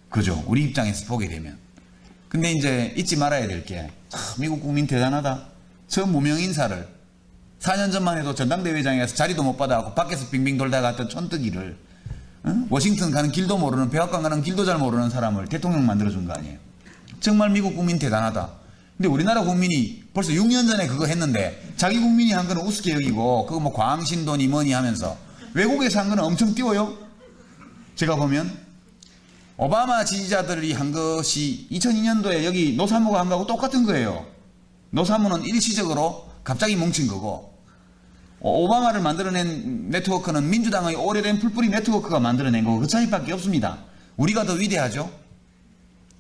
그죠? 우리 입장에서 보게 되면. 근데 이제 잊지 말아야 될 게, 미국 국민 대단하다. 저 무명 인사를 4년 전만 해도 전당대회장에서 자리도 못 받아갖고 밖에서 빙빙 돌다 갔던 촌뜨기를, 워싱턴 가는 길도 모르는, 백악관 가는 길도 잘 모르는 사람을 대통령 만들어준 거 아니에요. 정말 미국 국민 대단하다. 근데 우리나라 국민이 벌써 6년 전에 그거 했는데 자기 국민이 한 거는 우습게 여기고 그거 뭐 광신도니 뭐니 하면서 외국에서 한 거는 엄청 띄워요. 제가 보면 오바마 지지자들이 한 것이 2002년도에 여기 노사모가 한 거하고 똑같은 거예요. 노사모는 일시적으로 갑자기 뭉친 거고, 오바마를 만들어낸 네트워크는 민주당의 오래된 풀뿌리 네트워크가 만들어낸 거고, 그 차이밖에 없습니다. 우리가 더 위대하죠.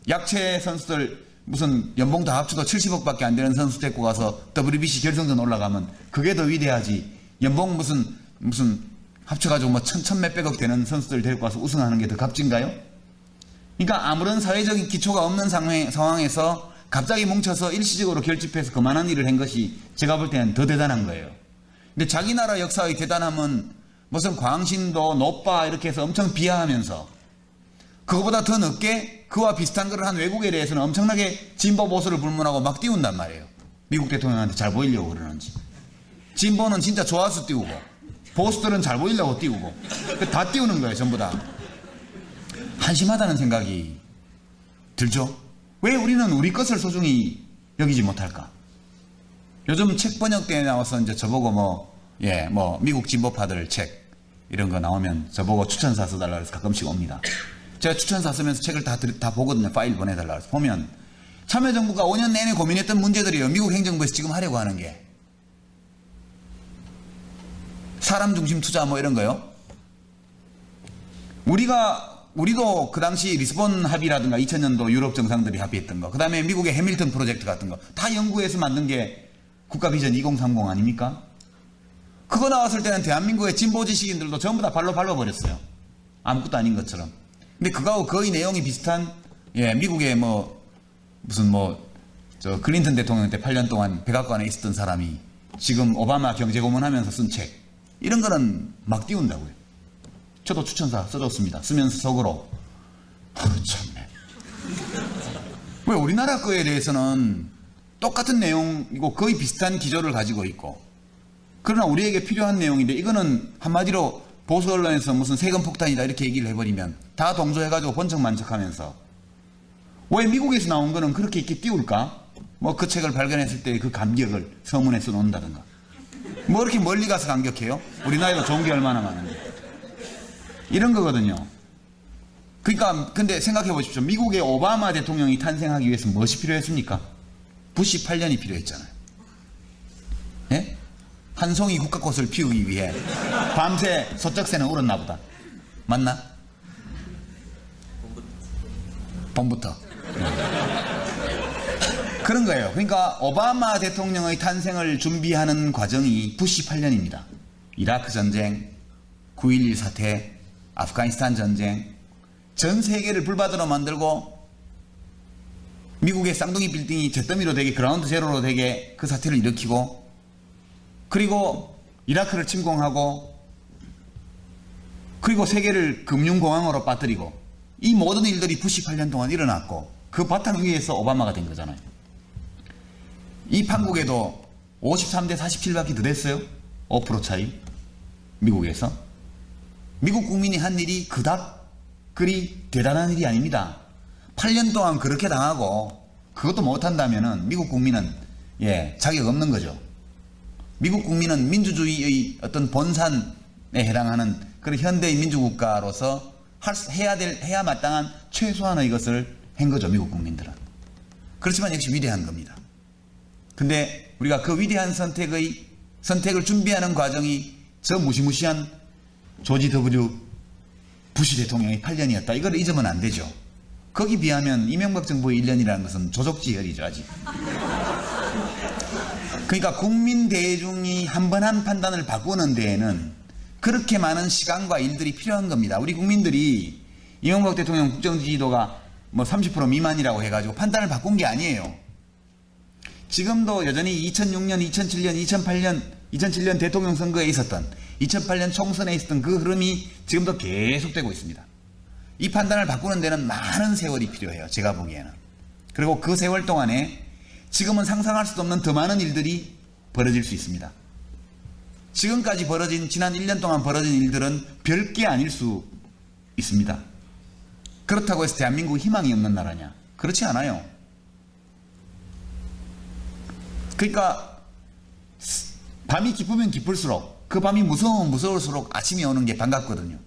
약체 선수들 무슨 연봉 다 합쳐도 70억밖에 안 되는 선수 데리고 가서 WBC 결승전 올라가면 그게 더 위대하지. 연봉 무슨 합쳐가지고 뭐 천 몇백억 되는 선수들 데리고 가서 우승하는 게 더 값진가요? 그러니까 아무런 사회적인 기초가 없는 상황에서 갑자기 뭉쳐서 일시적으로 결집해서 그만한 일을 한 것이 제가 볼 때는 더 대단한 거예요. 근데 자기 나라 역사의 대단함은 무슨 광신도, 노빠 이렇게 해서 엄청 비하하면서 그거보다 더 늦게 그와 비슷한 걸 한 외국에 대해서는 엄청나게 진보 보수를 불문하고 막 띄운단 말이에요. 미국 대통령한테 잘 보이려고 그러는지. 진보는 진짜 좋아서 띄우고 보수들은 잘 보이려고 띄우고 다 띄우는 거예요. 전부 다. 한심하다는 생각이 들죠. 왜 우리는 우리 것을 소중히 여기지 못할까? 요즘 책 번역대에 나와서 이제 저보고 미국 진보파들 책 이런 거 나오면 저보고 추천사 써달라 해서 가끔씩 옵니다. 제가 추천사 쓰면서 책을 다 보거든요. 파일 보내달라 해서. 보면 참여정부가 5년 내내 고민했던 문제들이에요. 미국 행정부에서 지금 하려고 하는 게. 사람 중심 투자 뭐 이런 거요. 우리도 그 당시 리스본 합의라든가 2000년도 유럽 정상들이 합의했던 거, 그 다음에 미국의 해밀턴 프로젝트 같은 거 다 연구해서 만든 게 국가 비전 2030 아닙니까? 그거 나왔을 때는 대한민국의 진보 지식인들도 전부 다 발로 밟아버렸어요. 아무것도 아닌 것처럼. 근데 그거하고 거의 내용이 비슷한, 미국의 클린턴 대통령 때 8년 동안 백악관에 있었던 사람이 지금 오바마 경제 고문하면서 쓴 책, 이런 거는 막 띄운다고요. 저도 추천사 써줬습니다. 쓰면서 속으로 참네. 왜 우리나라 거에 대해서는 똑같은 내용이고 거의 비슷한 기조를 가지고 있고, 그러나 우리에게 필요한 내용인데 이거는 한마디로 보수 언론에서 무슨 세금 폭탄이다 이렇게 얘기를 해버리면 다 동조해가지고 번쩍만쩍하면서, 왜 미국에서 나온 거는 그렇게 이렇게 띄울까? 뭐 그 책을 발견했을 때 그 감격을 서문에 써놓는다든가. 뭐 이렇게 멀리 가서 감격해요? 우리나라에도 좋은 게 얼마나 많은데. 이런 거거든요. 그러니까 근데 생각해 보십시오. 미국의 오바마 대통령이 탄생하기 위해서 무엇이 필요했습니까? 부시 8년이 필요했잖아요. 예? 한 송이 국화꽃을 피우기 위해 밤새 소쩍새는 울었나 보다. 맞나? 봄부터. 그런 거예요. 그러니까 오바마 대통령의 탄생을 준비하는 과정이 부시 8년입니다. 이라크 전쟁, 9.11 사태, 아프가니스탄 전쟁, 전 세계를 불바다로 만들고 미국의 쌍둥이 빌딩이 잿더미로 되게, 그라운드 제로로 되게 그 사태를 일으키고, 그리고 이라크를 침공하고, 그리고 세계를 금융공황으로 빠뜨리고, 이 모든 일들이 부시 8년 동안 일어났고 그 바탕 위에서 오바마가 된 거잖아요. 이 판국에도 53대 47밖에 더 됐어요. 5% 차이. 미국에서. 미국 국민이 한 일이 그닥 그리 대단한 일이 아닙니다. 8년 동안 그렇게 당하고 그것도 못한다면은 미국 국민은 자격 없는 거죠. 미국 국민은 민주주의의 어떤 본산에 해당하는 그런 현대의 민주국가로서 해야 마땅한 최소한의 것을 한 거죠. 미국 국민들은. 그렇지만 역시 위대한 겁니다. 근데 우리가 그 위대한 선택을 준비하는 과정이 저 무시무시한 조지 W 부시 대통령의 8년이었다. 이걸 잊으면 안 되죠. 거기 비하면 이명박 정부의 1년이라는 것은 조족지혈이죠, 아직. 그러니까 국민 대중이 한 번 한 판단을 바꾸는 데에는 그렇게 많은 시간과 일들이 필요한 겁니다. 우리 국민들이 이명박 대통령 국정 지지도가 뭐 30% 미만이라고 해가지고 판단을 바꾼 게 아니에요. 지금도 여전히 2006년, 2007년, 2007년 대통령 선거에 있었던, 2008년 총선에 있었던 그 흐름이 지금도 계속되고 있습니다. 이 판단을 바꾸는 데는 많은 세월이 필요해요. 제가 보기에는. 그리고 그 세월 동안에 지금은 상상할 수도 없는 더 많은 일들이 벌어질 수 있습니다. 지금까지 벌어진, 지난 1년 동안 벌어진 일들은 별게 아닐 수 있습니다. 그렇다고 해서 대한민국이 희망이 없는 나라냐? 그렇지 않아요. 그러니까 밤이 깊으면 깊을수록, 그 밤이 무서우면 무서울수록 아침이 오는 게 반갑거든요.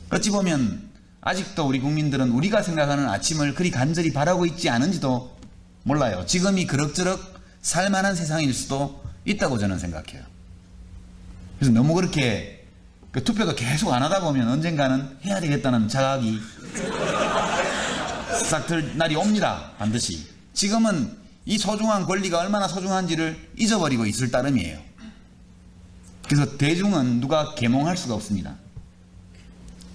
어찌 보면 아직도 우리 국민들은 우리가 생각하는 아침을 그리 간절히 바라고 있지 않은지도 몰라요. 지금이 그럭저럭 살만한 세상일 수도 있다고 저는 생각해요. 그래서 너무 그렇게 그 투표도 계속 안 하다 보면 언젠가는 해야 되겠다는 자각이 싹 들 날이 옵니다. 반드시. 지금은 이 소중한 권리가 얼마나 소중한지를 잊어버리고 있을 따름이에요. 그래서 대중은 누가 계몽할 수가 없습니다.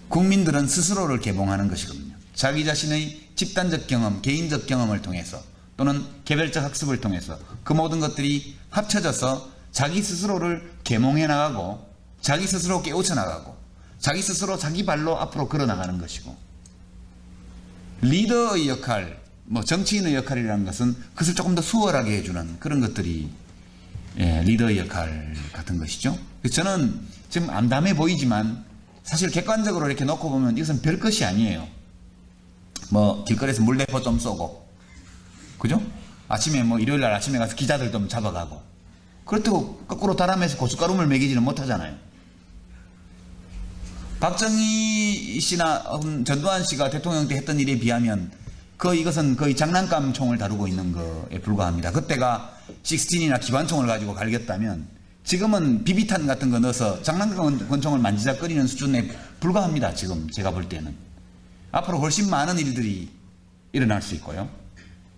국민들은 스스로를 계몽하는 것이거든요. 자기 자신의 집단적 경험, 개인적 경험을 통해서 또는 개별적 학습을 통해서 그 모든 것들이 합쳐져서 자기 스스로를 계몽해 나가고 자기 스스로 깨우쳐 나가고 자기 스스로 자기 발로 앞으로 걸어 나가는 것이고, 리더의 역할, 정치인의 역할이라는 것은 그것을 조금 더 수월하게 해주는 그런 것들이 리더의 역할 같은 것이죠. 저는 지금 암담해 보이지만 사실 객관적으로 이렇게 놓고 보면 이것은 별 것이 아니에요. 길거리에서 물대포 좀 쏘고, 그죠? 아침에 일요일 날 아침에 가서 기자들 좀 잡아가고, 그렇다고 거꾸로 다람에서 고춧가루물 먹이지는 못하잖아요. 박정희 씨나 전두환 씨가 대통령 때 했던 일에 비하면 이것은 거의 장난감 총을 다루고 있는 거에 불과합니다. 그때가 16이나 기관총을 가지고 갈겼다면 지금은 비비탄 같은 거 넣어서 장난감 권총을 만지작거리는 수준에 불과합니다. 지금 제가 볼 때는. 앞으로 훨씬 많은 일들이 일어날 수 있고요.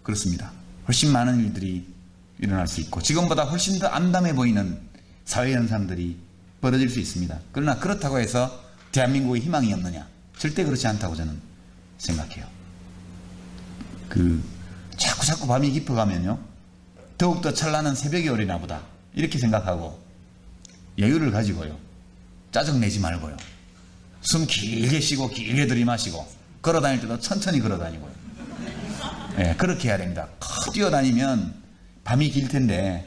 그렇습니다. 훨씬 많은 일들이 일어날 수 있고 지금보다 훨씬 더 암담해 보이는 사회 현상들이 벌어질 수 있습니다. 그러나 그렇다고 해서 대한민국에 희망이 없느냐? 절대 그렇지 않다고 저는 생각해요. 자꾸 밤이 깊어가면요, 더욱더 찬란한 새벽이 오리나 보다 이렇게 생각하고 여유를 가지고요, 짜증내지 말고요, 숨 길게 쉬고 길게 들이마시고 걸어다닐 때도 천천히 걸어다니고요. 그렇게 해야 됩니다. 뛰어다니면 밤이 길 텐데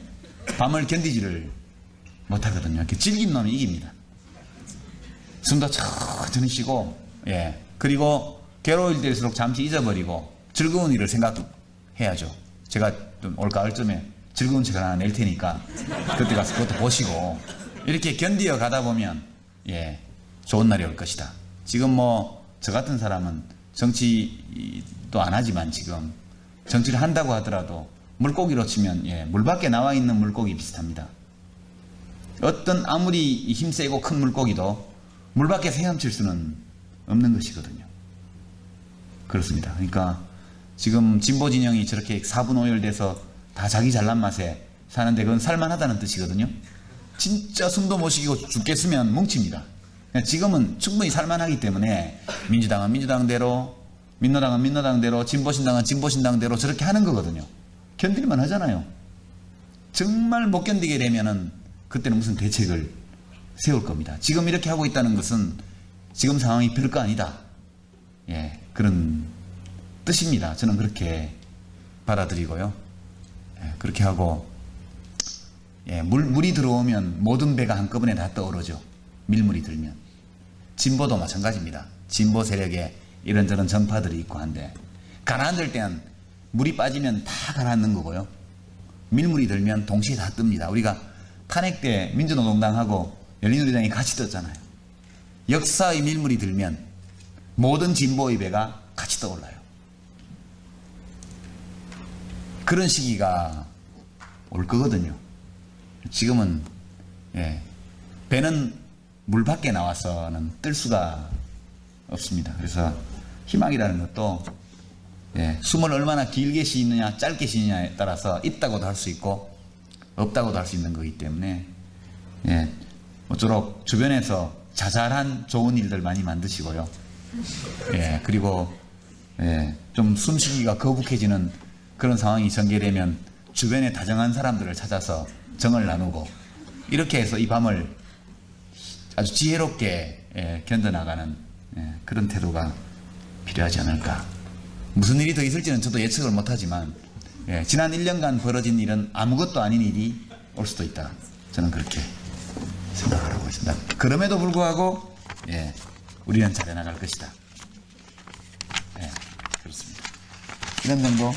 밤을 견디지를 못하거든요. 이렇게 질긴 놈이 이깁니다. 숨도 천천히 쉬고, 그리고 괴로울 때일수록 잠시 잊어버리고 즐거운 일을 생각해야죠. 제가 좀 올 가을쯤에 즐거운 책을 하나 낼 테니까 그때 가서 그것도 보시고 이렇게 견디어 가다 보면 좋은 날이 올 것이다. 지금 저 같은 사람은 정치도 안 하지만 지금 정치를 한다고 하더라도 물고기로 치면 물 밖에 나와 있는 물고기 비슷합니다. 어떤 아무리 힘세고 큰 물고기도 물 밖에서 헤엄칠 수는 없는 것이거든요. 그렇습니다. 그러니까 지금 진보 진영이 저렇게 4분 5열 돼서 다 자기 잘난 맛에 사는데 그건 살만하다는 뜻이거든요. 진짜 숨도 못 쉬고 죽겠으면 뭉칩니다. 지금은 충분히 살만하기 때문에 민주당은 민주당대로, 민노당은 민노당대로, 진보신당은 진보신당대로 저렇게 하는 거거든요. 견딜만 하잖아요. 정말 못 견디게 되면은 그때는 무슨 대책을 세울 겁니다. 지금 이렇게 하고 있다는 것은 지금 상황이 별거 아니다. 그런 뜻입니다. 저는 그렇게 받아들이고요. 그렇게 하고, 물이 들어오면 모든 배가 한꺼번에 다 떠오르죠. 밀물이 들면. 진보도 마찬가지입니다. 진보 세력에 이런저런 정파들이 있고 한데, 가라앉을 때는 물이 빠지면 다 가라앉는 거고요. 밀물이 들면 동시에 다 뜹니다. 우리가 탄핵 때 민주노동당하고 열린우리당이 같이 떴잖아요. 역사의 밀물이 들면 모든 진보의 배가 같이 떠올라요. 그런 시기가 올 거거든요. 지금은 배는 물 밖에 나와서는 뜰 수가 없습니다. 그래서 희망이라는 것도 숨을 얼마나 길게 쉬느냐 짧게 쉬느냐에 따라서 있다고도 할 수 있고 없다고도 할 수 있는 거기 때문에 모쪼록 주변에서 자잘한 좋은 일들 많이 만드시고요. 그리고 좀 숨쉬기가 거북해지는 그런 상황이 전개되면 주변에 다정한 사람들을 찾아서 정을 나누고 이렇게 해서 이 밤을 아주 지혜롭게 견뎌나가는 그런 태도가 필요하지 않을까. 무슨 일이 더 있을지는 저도 예측을 못하지만 지난 1년간 벌어진 일은 아무것도 아닌 일이 올 수도 있다. 저는 그렇게 생각을 하고 있습니다. 그럼에도 불구하고 우리는 잘해나갈 것이다. 그렇습니다. 이런 정도.